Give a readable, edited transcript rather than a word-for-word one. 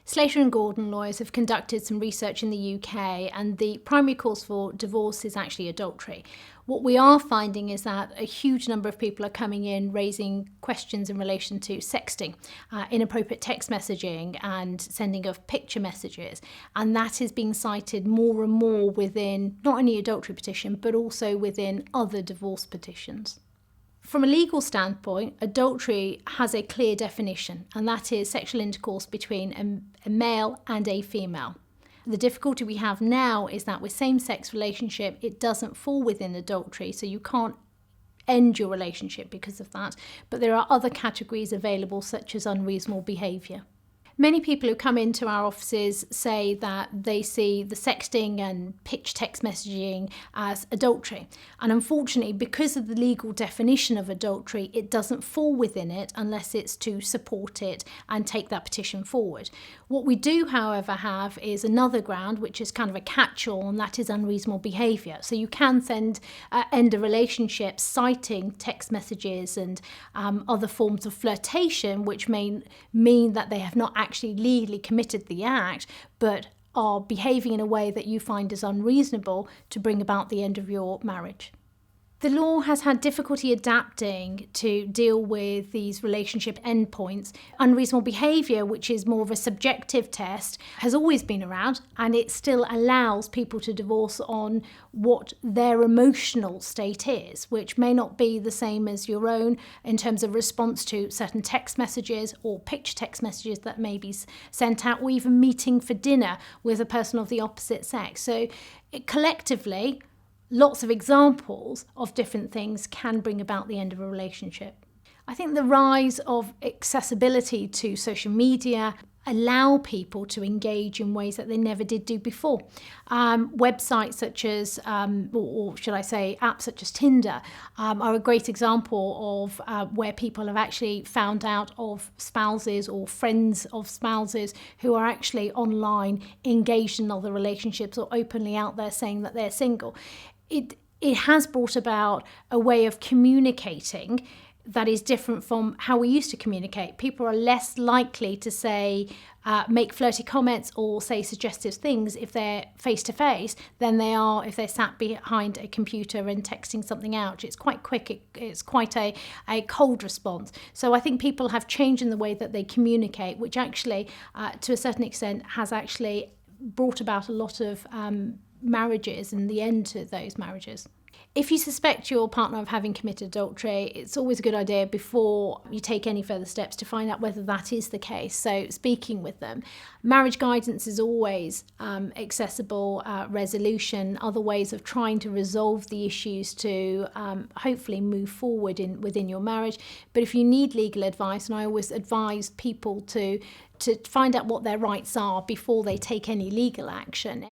Slater and Gordon lawyers have conducted some research in the UK, and the primary cause for divorce is actually adultery. What we are finding is that a huge number of people are coming in raising questions in relation to sexting, inappropriate text messaging and sending of picture messages, and that is being cited more and more within not only adultery petition but also within other divorce petitions. From a legal standpoint, adultery has a clear definition, and that is sexual intercourse between a male and a female. The difficulty we have now is that with same-sex relationship, it doesn't fall within adultery, so you can't end your relationship because of that, but there are other categories available such as unreasonable behaviour. Many people who come into our offices say that they see the sexting and pitch text messaging as adultery. And unfortunately, because of the legal definition of adultery, it doesn't fall within it unless it's to support it and take that petition forward. What we do, however, have is another ground, which is kind of a catch-all, and that is unreasonable behaviour. So you can end a relationship citing text messages and other forms of flirtation, which may mean that they have not actually legally committed the act, but are behaving in a way that you find is unreasonable to bring about the end of your marriage. The law has had difficulty adapting to deal with these relationship endpoints. Unreasonable behaviour, which is more of a subjective test, has always been around, and it still allows people to divorce on what their emotional state is, which may not be the same as your own in terms of response to certain text messages or picture text messages that may be sent out, or even meeting for dinner with a person of the opposite sex. So collectively, lots of examples of different things can bring about the end of a relationship. I think the rise of accessibility to social media allow people to engage in ways that they never did do before. Websites such as, or should I say apps such as Tinder, are a great example of where people have actually found out of spouses or friends of spouses who are actually online engaged in other relationships or openly out there saying that they're single. It has brought about a way of communicating that is different from how we used to communicate. People are less likely to say, make flirty comments or say suggestive things if they're face-to-face than they are if they're sat behind a computer and texting something out. It's quite quick, it's quite a cold response. So I think people have changed in the way that they communicate, which actually, to a certain extent, has actually brought about a lot of marriages and the end to those marriages. If you suspect your partner of having committed adultery, it's always a good idea before you take any further steps to find out whether that is the case. So speaking with them. Marriage guidance is always accessible, resolution, other ways of trying to resolve the issues to hopefully move forward within your marriage. But if you need legal advice, and I always advise people to find out what their rights are before they take any legal action.